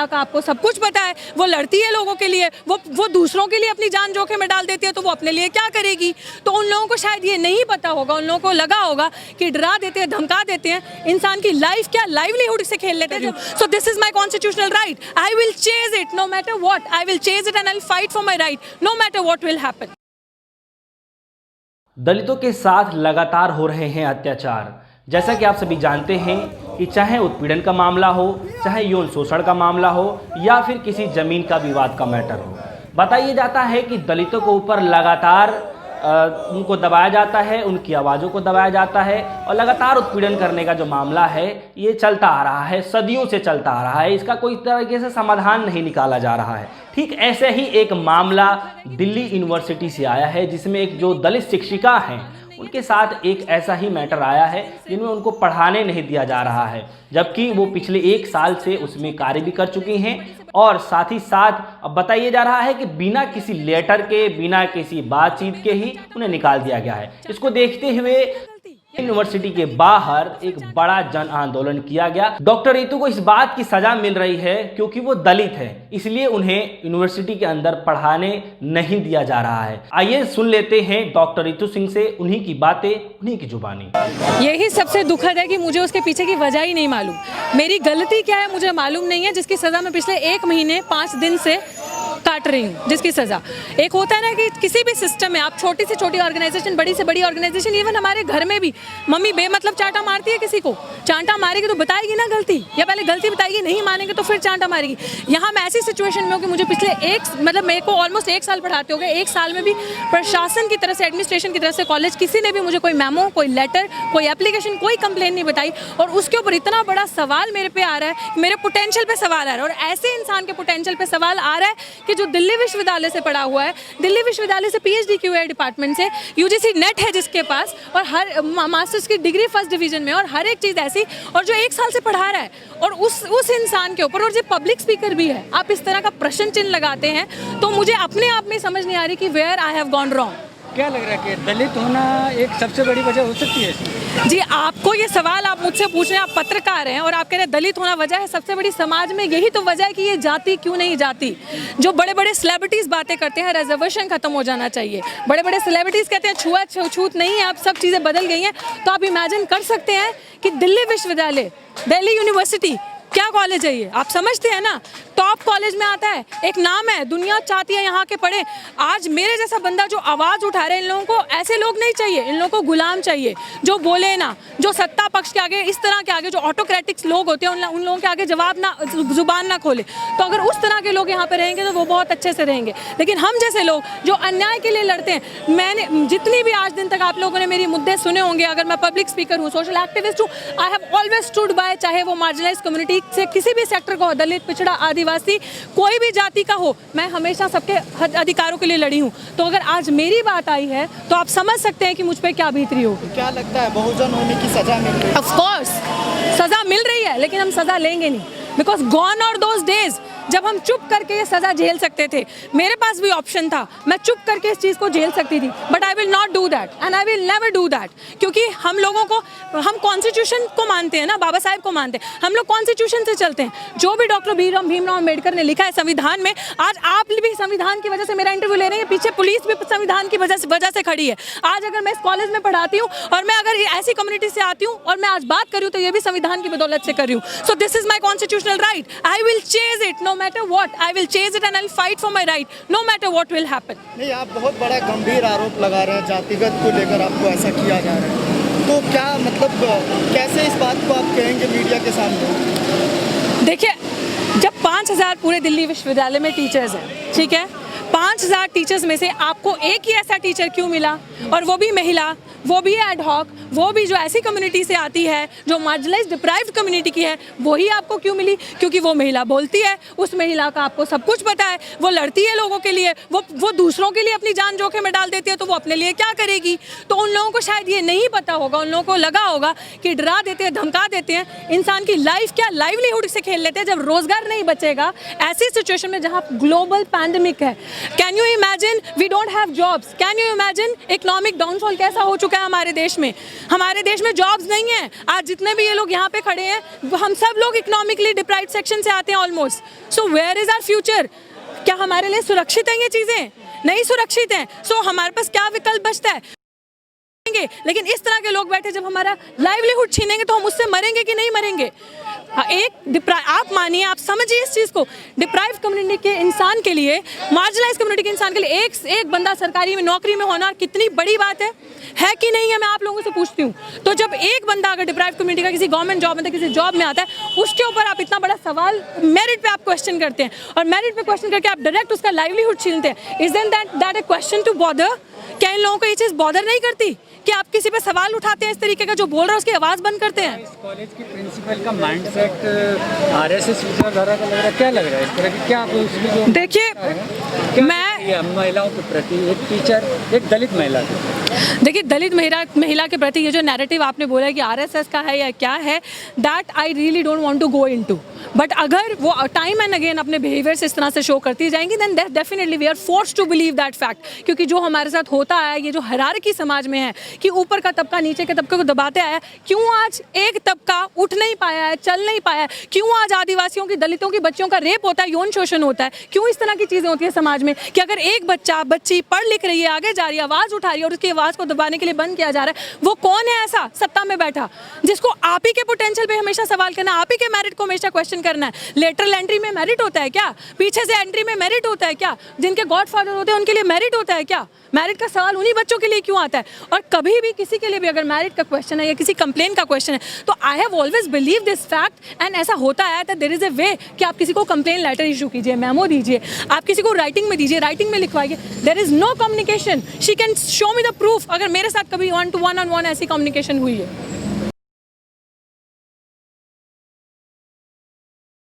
महिला का आपको सब कुछ पता है, वो लड़ती है लोगों के लिए, वो दूसरों के लिए अपनी जान जोखिम में डाल देती है, तो वो अपने लिए क्या करेगी? तो उन लोगों को शायद ये नहीं पता होगा, उन लोगों को लगा होगा कि डरा देते हैं, धमका देते हैं, इंसान की लाइफ क्या लाइवलीहुड से खेल लेते हैं। So this is my constitutional right, I will chase it no matter what, I will chase it and I will fight for my right no matter what will happen. दलितों के साथ लगातार हो रहे हैं अत्याचार। जैसा कि आप सभी जानते हैं कि चाहे उत्पीड़न का मामला हो, चाहे यौन शोषण का मामला हो या फिर किसी ज़मीन का विवाद का मैटर हो, बताया जाता है कि दलितों के ऊपर लगातार उनको दबाया जाता है, उनकी आवाज़ों को दबाया जाता है और लगातार उत्पीड़न करने का जो मामला है ये चलता आ रहा है, सदियों से चलता आ रहा है। इसका कोई तरीके से समाधान नहीं निकाला जा रहा है। ठीक ऐसे ही एक मामला दिल्ली यूनिवर्सिटी से आया है, जिसमें एक जो दलित शिक्षिका हैं उनके साथ एक ऐसा ही मैटर आया है जिनमें उनको पढ़ाने नहीं दिया जा रहा है, जबकि वो पिछले 1 साल से उसमें कार्य भी कर चुकी हैं और साथ ही साथ अब बताया जा रहा है कि बिना किसी लेटर के, बिना किसी बातचीत के ही उन्हें निकाल दिया गया है। इसको देखते हुए यूनिवर्सिटी के बाहर एक बड़ा जन आंदोलन किया गया। डॉक्टर रितु को इस बात की सजा मिल रही है क्योंकि वो दलित है, इसलिए उन्हें यूनिवर्सिटी के अंदर पढ़ाने नहीं दिया जा रहा है। आइए सुन लेते हैं डॉक्टर रितु सिंह से उन्हीं की बातें, उन्हीं की जुबानी। यही सबसे दुखद है कि मुझे उसके पीछे की वजह ही नहीं मालूम, मेरी गलती क्या है मुझे मालूम नहीं है, जिसकी सजा मैं पिछले 1 महीने 5 दिन से काट रही हूँ। जिसकी सजा एक होता है ना कि किसी भी सिस्टम में आप छोटी से छोटी ऑर्गेनाइजेशन, बड़ी से बड़ी ऑर्गेनाइजेशन, इवन हमारे घर में भी मम्मी बेमतलब चांटा मारती है, किसी को चांटा मारेगी तो बताएगी ना गलती, या पहले गलती बताएगी, नहीं मानेंगे तो फिर चांटा मारेगी। यहाँ मैं ऐसी सिचुएशन में हूँ कि मुझे पिछले मेरे को ऑलमोस्ट 1 साल पढ़ाते हो गए, 1 साल में भी प्रशासन की तरफ से, एडमिनिस्ट्रेशन की तरफ से, कॉलेज किसी ने भी मुझे कोई मेमो, कोई लेटर, कोई एप्लीकेशन, कोई कंप्लेन नहीं बताई और उसके ऊपर इतना बड़ा सवाल मेरे पे आ रहा है, मेरे पोटेंशियल पे सवाल आ रहा है। और ऐसे इंसान के पोटेंशियल पे सवाल आ रहा है कि जो दिल्ली विश्वविद्यालय से पढ़ा हुआ है, दिल्ली विश्वविद्यालय से PhD किया है डिपार्टमेंट से, UGC नेट है जिसके पास और हर मास्टर्स की डिग्री फर्स्ट डिवीजन में और हर एक चीज़ ऐसी, और जो 1 साल से पढ़ा रहा है और उस इंसान के ऊपर, और जो पब्लिक स्पीकर भी है, आप इस तरह का प्रश्न चिन्ह लगाते हैं तो मुझे अपने आप में समझ नहीं आ रही कि where I have gone wrong. क्या लग रहा है कि दलित होना एक सबसे बड़ी वजह हो सकती है? जी, आपको ये सवाल आप मुझसे पूछ रहे हैं, आप पत्रकार हैं और आप कह रहे हैं दलित होना वजह है। सबसे बड़ी समाज में यही तो वजह है कि ये जाति क्यों नहीं जाती। जो बड़े बड़े सेलिब्रिटीज़ बातें करते हैं रिजर्वेशन खत्म हो जाना चाहिए, बड़े बड़े सेलिब्रिटीज़ कहते हैं छूत नहीं है, अब सब चीज़ें बदल गई हैं, तो आप इमेजिन कर सकते हैं कि दिल्ली विश्वविद्यालय, दिल्ली यूनिवर्सिटी क्या कॉलेज है ये? आप समझते हैं ना, टॉप कॉलेज में आता है, एक नाम है, दुनिया चाहती है यहाँ के पढ़े। आज मेरे जैसा बंदा जो आवाज़ उठा रहे हैं, इन लोगों को ऐसे लोग नहीं चाहिए, इन लोगों को गुलाम चाहिए, जो बोले ना, जो सत्ता पक्ष के आगे, इस तरह के आगे, जो ऑटोक्रेटिक्स लोग होते हैं उन लोगों के आगे जुबान ना खोले। तो अगर उस तरह के लोग यहाँ पे रहेंगे तो वो बहुत अच्छे से रहेंगे, लेकिन हम जैसे लोग जो अन्याय के लिए लड़ते हैं, मैंने जितनी भी आज दिन तक आप लोगों ने मेरी मुद्दे सुने होंगे, अगर मैं पब्लिक स्पीकर हूँ, सोशल एक्टिविस्ट हूँ, आई हैव ऑलवेज स्टूड बाय, चाहे वो मार्जिनलाइज कम्युनिटी से किसी भी सेक्टर का हो, दलित, पिछड़ा, आदिवासी, कोई भी जाति का हो, मैं हमेशा सबके अधिकारों के लिए लड़ी हूँ। तो अगर आज मेरी बात आई है तो आप समझ सकते हैं कि मुझ पे क्या बीत रही होगी। क्या लगता है बहुजन होने की सजा मिल रही है? ऑफ कोर्स सजा मिल रही है, लेकिन हम सजा लेंगे नहीं, because gone are those days जब हम चुप करके ये सजा झेल सकते थे। मेरे पास भी ऑप्शन था, मैं चुप करके इस चीज़ को झेल सकती थी, but I will not do that and I will never do that, क्योंकि हम लोगों को, हम कॉन्स्टिट्यूशन को मानते हैं ना, बाबा साहेब को मानते हैं, हम लोग कॉन्स्टिट्यूशन से चलते हैं। जो भी डॉक्टर भीमराव अम्बेडकर ने लिखा है संविधान में, आज आप भी संविधान की वजह से मेरा इंटरव्यू ले रहे हैं, पीछे पुलिस भी संविधान की वजह से खड़ी है। आज अगर मैं इस कॉलेज में पढ़ाती हूँ और मैं अगर ऐसी कम्युनिटी से आती हूँ और मैं आज बात कर रही हूँ तो ये भी संविधान की बदौलत से कर रही हूँ। So this is my constitutional right, I will chase it no matter what, I will chase it and I will fight for my right no matter what will happen। नहीं, आप बहुत बड़ा गंभीर आरोप लगा रहे हैं, जातिगत को लेकर आपको ऐसा किया जा रहा है, तो क्या मतलब कैसे इस बात को आप कहेंगे मीडिया के सामने? देखिए, जब 5000 पूरे दिल्ली विश्वविद्यालय में टीचर्स हैं, ठीक है, 5000 टीचर्स में से आपको एक ही ऐसा टीचर क्यों मिला, और वो भी महिला, वो भी एड हॉक, वो भी जो ऐसी कम्युनिटी से आती है, जो मार्जिनलाइज्ड डिप्राइव्ड कम्युनिटी की है, वही आपको क्यों मिली? क्योंकि वो महिला बोलती है, उस महिला का आपको सब कुछ पता है, वो लड़ती है लोगों के लिए, वो दूसरों के लिए अपनी जान जोखिम में डाल देती है, तो वो अपने लिए क्या करेगी? तो उन लोगों को शायद ये नहीं पता होगा, उन लोगों को लगा होगा कि डरा देते हैं, धमका देते हैं, इंसान की लाइफ क्या लाइवलीहुड से खेल लेते हैं। जब रोजगार नहीं बचेगा ऐसी सिचुएशन में जहाँ ग्लोबल पैंडेमिक है, can you imagine we don't have jobs, can you imagine economic downfall कैसा हो चुका है हमारे देश में। हमारे देश में जॉब्स नहीं है। आज जितने भी ये लोग यहाँ पे खड़े हैं हम सब लोग इकोनॉमिकली डिप्राइव्ड सेक्शन से आते हैं almost. So where is our future? क्या हमारे लिए सुरक्षित हैं ये चीज़ें? नहीं सुरक्षित हैं। सो हमारे पास क्या विकल्प बचता है? लेकिन इस तरह के लोग बैठे जब हमारा लाइवलीहुड छीनेंगे तो हम उससे मरेंगे कि नहीं मरेंगे? आप मानिए, आप समझिए इस चीज़ को, डिप्राइव्ड कम्युनिटी के इंसान के लिए, मार्जिनलाइज कम्युनिटी के इंसान के लिए एक बंदा सरकारी में नौकरी में होना कितनी बड़ी बात है कि नहीं है? मैं आप लोगों से पूछती हूँ। तो जब एक बंदा अगर डिप्राइव्ड कम्युनिटी का किसी गवर्नमेंट जॉब में किसी जॉब में आता है, उसके ऊपर आप इतना बड़ा सवाल मेरिट पे आप क्वेश्चन करते हैं और मेरिट पे क्वेश्चन करके आप डायरेक्ट उसका लाइवलीहुड छीनते हैं। Isn't that a question to bother? क्या इन लोगों को ये चीज़ बॉदर नहीं करती कि आप किसी पे सवाल उठाते हैं इस तरीके का, जो बोल रहा है उसकी आवाज़ बंद करते हैं? इस कॉलेज की प्रिंसिपल का माइंडसेट आरएसएस विचारधारा का लग रहा है, क्या लग रहा है इस तरह की? क्या आप उसकी जो देखिए, मैं महिलाओं के प्रति एक टीचर, एक दलित महिला देखिए दलित महिला के प्रति ये जो नैरेटिव आपने बोला है कि आरएसएस का है या क्या है, that I really don't want to go into. But अगर वो टाइम एंड अगेन अपने बिहेवियर्स इस तरह से शो करती जाएंगी then definitely we are forced to believe that fact. क्योंकि जो हमारे साथ होता है, ये जो हायरार्की समाज में है कि ऊपर का तबका नीचे के तबके को दबाते आया, क्यों आज एक तबका उठ नहीं पाया है, चल नहीं पाया है? क्यों आज आदिवासियों की, दलितों की बच्चियों का रेप होता है, यौन शोषण होता है? क्यों इस तरह की चीज़ें होती है समाज में कि अगर एक बच्ची पढ़ लिख रही है, आगे जा रही है, आवाज़ उठा रही है और उसकी आवाज़ को दबाने के लिए बंद किया जा रहा है, वो कौन है ऐसा सत्ता में बैठा जिसको आप ही के पोटेंशियल पे हमेशा सवाल करना, आप ही के मेरिट को हमेशा क्वेश्चन करना है? लेटरल एंट्री में मेरिट होता है क्या? पीछे से एंट्री में मेरिट होता है क्या? जिनके गॉडफादर होते हैं उनके लिए मेरिट होता है क्या? मेरिट का सवाल उन्हीं बच्चों के लिए क्यों आता है? और कभी भी किसी के लिए भी अगर मेरिट का क्वेश्चन है या किसी कंप्लेन का क्वेश्चन है तो I have always believe this fact and ऐसा होता है that there is a way कि आप किसी को कंप्लेन लेटर इशू कीजिए, मेमो दीजिए, आप किसी को राइटिंग में दीजिए, राइटिंग में लिखवाइए। There is no communication, she can show me the proof अगर मेरे साथ कभी 1-to-1 ऐसी कम्युनिकेशन हुई है।